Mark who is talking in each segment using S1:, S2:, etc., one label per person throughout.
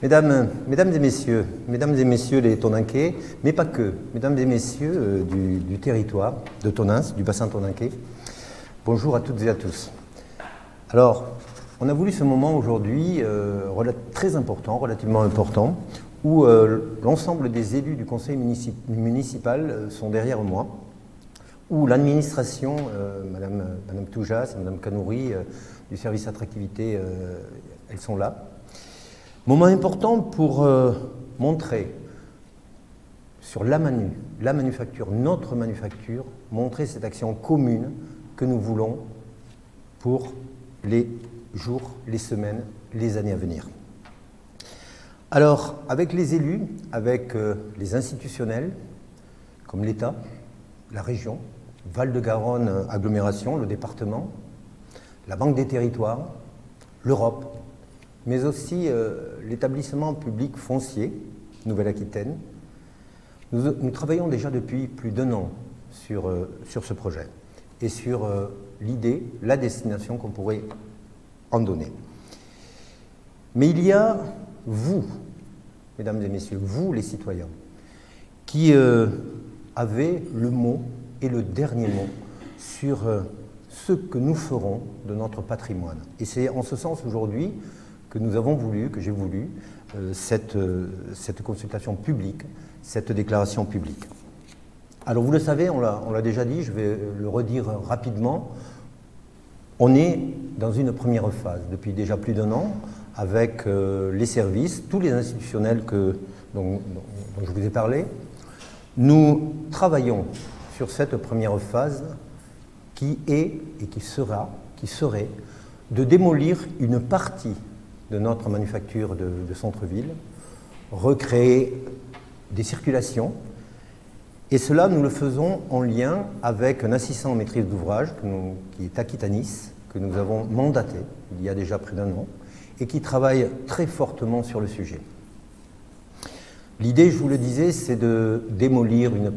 S1: Mesdames et messieurs les Toninquais, mais pas que, mesdames et messieurs du territoire de Tonins, du bassin toninquais, bonjour à toutes et à tous. Alors, on a voulu ce moment aujourd'hui très important, relativement important, où l'ensemble des élus du conseil municipal sont derrière moi, où l'administration, Madame Toujas et Madame Kanouri du service attractivité, elles sont là. Moment important pour montrer sur la manufacture, notre manufacture, montrer cette action commune que nous voulons pour les jours, les semaines, les années à venir. Alors, avec les élus, avec les institutionnels, comme l'État, la région, Val-de-Garonne agglomération, le département, la Banque des territoires, l'Europe, mais aussi l'établissement public foncier, Nouvelle-Aquitaine. Nous travaillons déjà depuis plus d'1 an sur ce projet et sur l'idée, la destination qu'on pourrait en donner. Mais il y a vous, mesdames et messieurs, vous les citoyens, qui avez le mot et le dernier mot sur ce que nous ferons de notre patrimoine. Et c'est en ce sens aujourd'hui que nous avons voulu, que j'ai voulu, cette consultation publique, cette déclaration publique. Alors vous le savez, on l'a déjà dit, je vais le redire rapidement, on est dans une première phase depuis déjà plus d'1 an avec les services, tous les institutionnels dont je vous ai parlé. Nous travaillons sur cette première phase qui est et qui serait de démolir une partie de notre manufacture de centre-ville, recréer des circulations, et cela nous le faisons en lien avec un assistant en maîtrise d'ouvrage qui est Aquitanis, que nous avons mandaté il y a déjà près d'1 an, et qui travaille très fortement sur le sujet. L'idée, je vous le disais, c'est de démolir une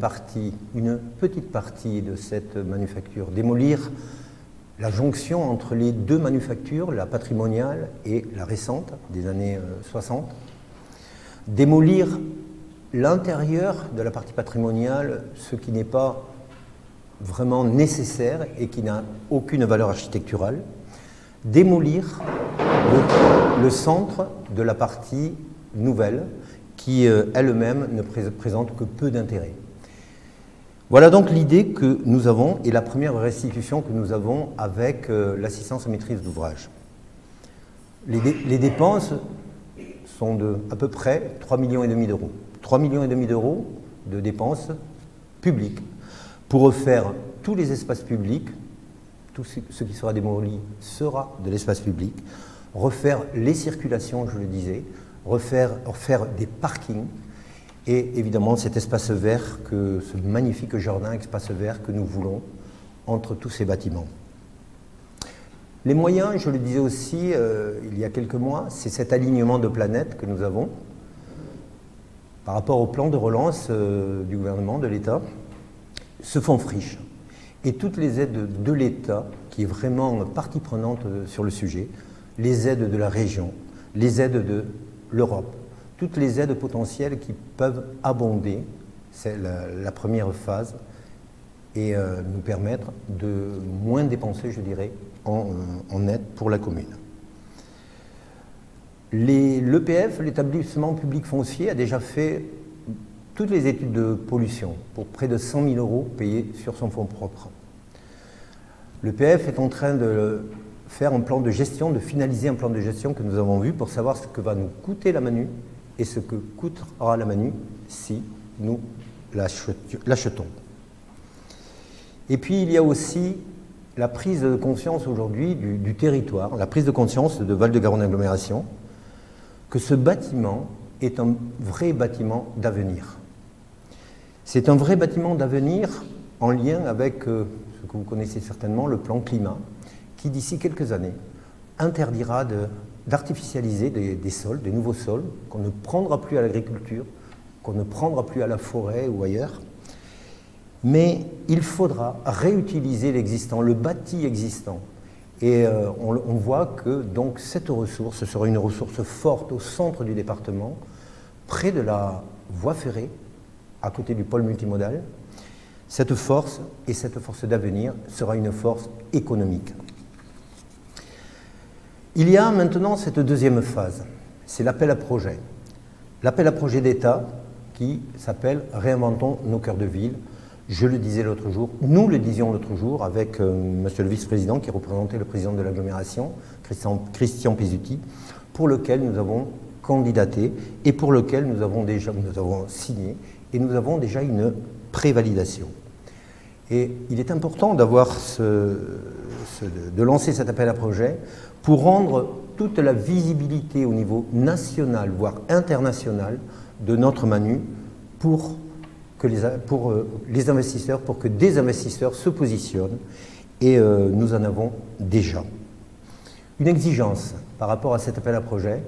S1: petite partie de cette manufacture, démolir la jonction entre les deux manufactures, la patrimoniale et la récente, des années 60, démolir l'intérieur de la partie patrimoniale, ce qui n'est pas vraiment nécessaire et qui n'a aucune valeur architecturale, démolir le centre de la partie nouvelle qui elle-même ne présente que peu d'intérêt. Voilà donc l'idée que nous avons et la première restitution que nous avons avec l'assistance en maîtrise d'ouvrage. Les dépenses sont de à peu près 3,5 millions d'euros. 3,5 millions d'euros de dépenses publiques pour refaire tous les espaces publics, tout ce qui sera démoli sera de l'espace public, refaire les circulations, je le disais, refaire des parkings, et évidemment cet espace vert, ce magnifique jardin, espace vert que nous voulons entre tous ces bâtiments. Les moyens, je le disais aussi il y a quelques mois, c'est cet alignement de planètes que nous avons par rapport au plan de relance du gouvernement, de l'État, ce fonds friche. Et toutes les aides de l'État, qui est vraiment partie prenante sur le sujet, les aides de la région, les aides de l'Europe, toutes les aides potentielles qui peuvent abonder la première phase et nous permettre de moins dépenser, je dirais, en aide pour la commune. L'EPF, l'établissement public foncier, a déjà fait toutes les études de pollution pour près de 100 000 euros payés sur son fonds propre. L'EPF est en train de faire un plan de gestion, de finaliser un plan de gestion que nous avons vu pour savoir ce que va nous coûter la Manu et ce que coûtera la Manu si nous l'achetons. Et puis il y a aussi la prise de conscience aujourd'hui du territoire, la prise de conscience de Val-de-Garonne agglomération, que ce bâtiment est un vrai bâtiment d'avenir. C'est un vrai bâtiment d'avenir en lien avec ce que vous connaissez certainement, le plan climat, qui d'ici quelques années interdira d'artificialiser des sols, des nouveaux sols, qu'on ne prendra plus à l'agriculture, qu'on ne prendra plus à la forêt ou ailleurs. Mais il faudra réutiliser l'existant, le bâti existant. Et on voit que donc cette ressource sera une ressource forte au centre du département, près de la voie ferrée, à côté du pôle multimodal. Cette force, et cette force d'avenir, sera une force économique. Il y a maintenant cette deuxième phase, c'est l'appel à projet. L'appel à projet d'État qui s'appelle « Réinventons nos cœurs de ville ». Je le disais l'autre jour, nous le disions l'autre jour avec monsieur le vice-président qui représentait le président de l'agglomération, Christian Pizzuti, pour lequel nous avons candidaté et pour lequel nous avons signé et nous avons déjà une prévalidation. Et il est important d'avoir de lancer cet appel à projet pour rendre toute la visibilité au niveau national, voire international, de notre Manu pour les investisseurs, pour que des investisseurs se positionnent, et nous en avons déjà. Une exigence par rapport à cet appel à projet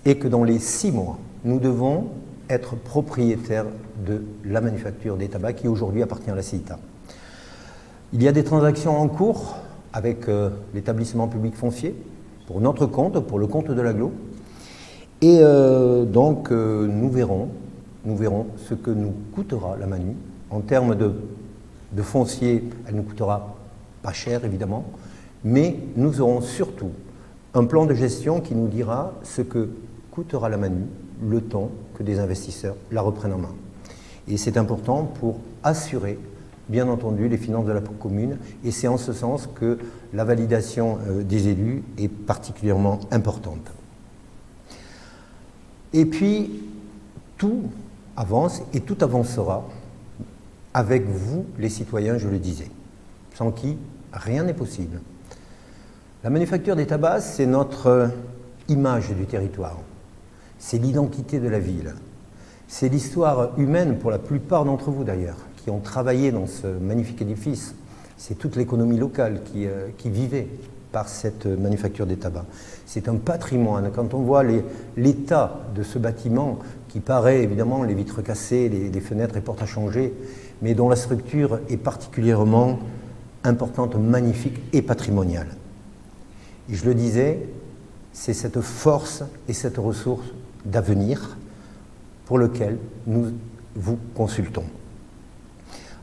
S1: est que dans les 6 mois, nous devons être propriétaires de la manufacture des tabacs qui aujourd'hui appartient à la CITA. Il y a des transactions en cours avec l'établissement public foncier, pour notre compte, pour le compte de l'agglo, et donc nous verrons ce que nous coûtera la Manu. En termes de foncier, elle ne nous coûtera pas cher évidemment, mais nous aurons surtout un plan de gestion qui nous dira ce que coûtera la Manu le temps que des investisseurs la reprennent en main. Et c'est important pour assurer, bien entendu, les finances de la commune, et c'est en ce sens que la validation des élus est particulièrement importante. Et puis, tout avance et tout avancera avec vous, les citoyens, je le disais, sans qui rien n'est possible. La manufacture des tabacs, c'est notre image du territoire, c'est l'identité de la ville, c'est l'histoire humaine pour la plupart d'entre vous d'ailleurs, qui ont travaillé dans ce magnifique édifice. C'est toute l'économie locale qui vivait par cette manufacture des tabacs. C'est un patrimoine. Quand on voit l'état de ce bâtiment, qui paraît évidemment les vitres cassées, les fenêtres et portes à changer, mais dont la structure est particulièrement importante, magnifique et patrimoniale. Et je le disais, c'est cette force et cette ressource d'avenir pour lequel nous vous consultons.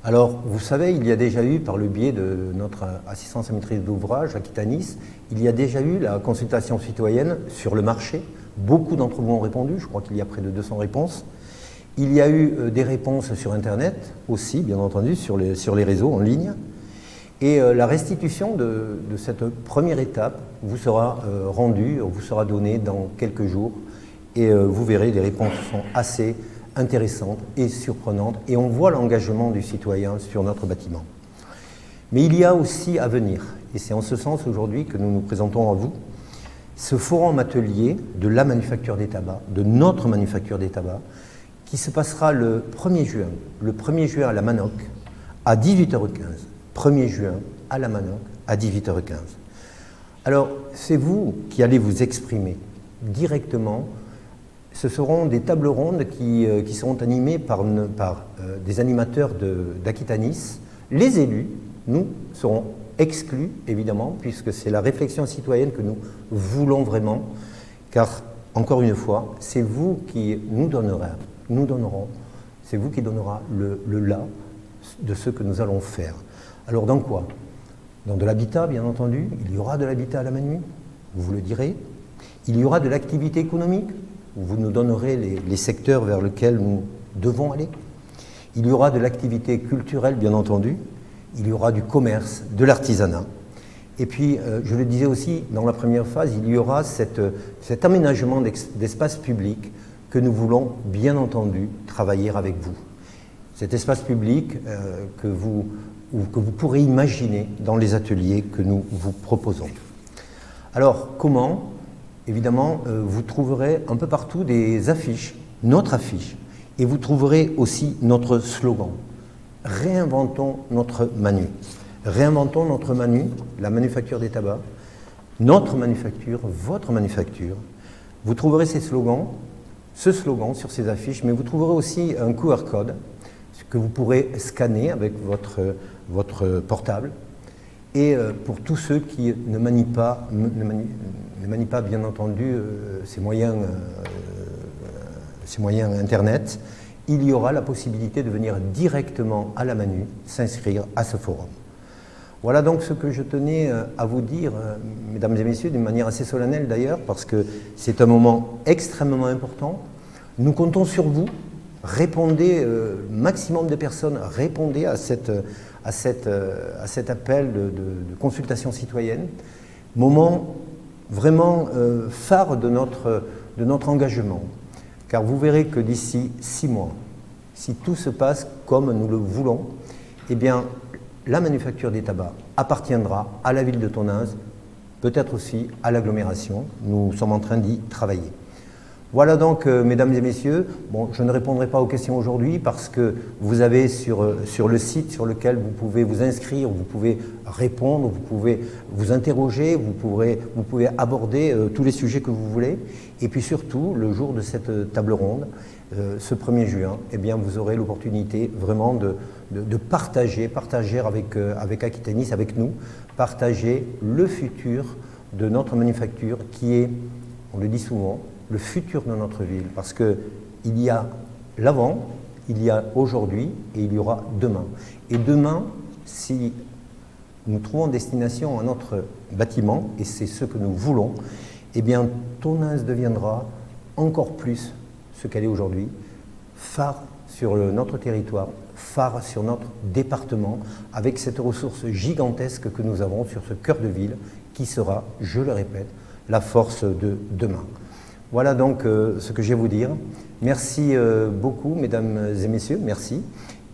S1: Alors, vous savez, il y a déjà eu, par le biais de notre assistance à maîtrise d'ouvrage, Aquitanis, il y a déjà eu la consultation citoyenne sur le marché. Beaucoup d'entre vous ont répondu, je crois qu'il y a près de 200 réponses. Il y a eu des réponses sur Internet aussi, bien entendu, sur les réseaux en ligne. Et la restitution de cette première étape vous sera rendue, vous sera donnée dans quelques jours. Et vous verrez, les réponses sont assez intéressantes et surprenantes. Et on voit l'engagement du citoyen sur notre bâtiment. Mais il y a aussi à venir, et c'est en ce sens aujourd'hui que nous nous présentons à vous, ce forum atelier de la manufacture des tabacs, de notre manufacture des tabacs, qui se passera le 1er juin à la Manoc à 18h15. 1er juin à la Manoc à 18h15. Alors, c'est vous qui allez vous exprimer directement. Ce seront des tables rondes qui seront animées par des animateurs d'Aquitanis. Les élus, nous, serons exclus, évidemment, puisque c'est la réflexion citoyenne que nous voulons vraiment, car, encore une fois, c'est vous qui nous donnerons, c'est vous qui donnera le là de ce que nous allons faire. Alors, dans quoi? Dans de l'habitat, bien entendu. Il y aura de l'habitat à la Manu, vous le direz. Il y aura de l'activité économique, vous nous donnerez les secteurs vers lesquels nous devons aller. Il y aura de l'activité culturelle, bien entendu. Il y aura du commerce, de l'artisanat. Et puis, je le disais aussi, dans la première phase, il y aura cet aménagement d'espace public que nous voulons, bien entendu, travailler avec vous. Cet espace public que vous pourrez imaginer dans les ateliers que nous vous proposons. Alors, comment? Évidemment, vous trouverez un peu partout des affiches, notre affiche, et vous trouverez aussi notre slogan. Réinventons notre Manu. Réinventons notre Manu, la manufacture des tabacs, notre manufacture, votre manufacture. Vous trouverez ce slogan sur ces affiches, mais vous trouverez aussi un QR code que vous pourrez scanner avec votre portable et pour tous ceux qui ne manient pas, bien entendu ces moyens Internet, il y aura la possibilité de venir directement à la Manu s'inscrire à ce forum. Voilà donc ce que je tenais à vous dire, mesdames et messieurs, d'une manière assez solennelle d'ailleurs, parce que c'est un moment extrêmement important. Nous comptons sur vous. Répondez, maximum de personnes, répondez à cet appel de consultation citoyenne. Moment vraiment phare de notre engagement. Car vous verrez que d'ici 6 mois, si tout se passe comme nous le voulons, eh bien, la manufacture des tabacs appartiendra à la ville de Tonneins, peut-être aussi à l'agglomération. Nous sommes en train d'y travailler. Voilà donc, mesdames et messieurs, bon, je ne répondrai pas aux questions aujourd'hui parce que vous avez sur le site sur lequel vous pouvez vous inscrire, vous pouvez répondre, vous pouvez vous interroger, vous pouvez aborder tous les sujets que vous voulez. Et puis surtout, le jour de cette table ronde, ce 1er juin, eh bien, vous aurez l'opportunité vraiment de partager avec Aquitanis, avec nous, partager le futur de notre manufacture qui est, on le dit souvent, le futur de notre ville, parce qu'il y a l'avant, il y a aujourd'hui et il y aura demain. Et demain, si nous trouvons destination à notre bâtiment, et c'est ce que nous voulons, eh bien Tonneins deviendra encore plus ce qu'elle est aujourd'hui, phare sur notre territoire, phare sur notre département, avec cette ressource gigantesque que nous avons sur ce cœur de ville, qui sera, je le répète, la force de demain. Voilà donc ce que j'ai à vous dire. Merci beaucoup, mesdames et messieurs, merci.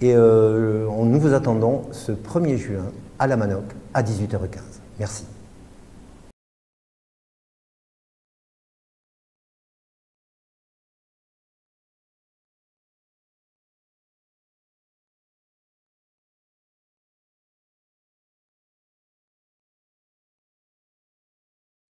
S1: Et nous vous attendons ce 1er juin à la Manoc à 18h15. Merci.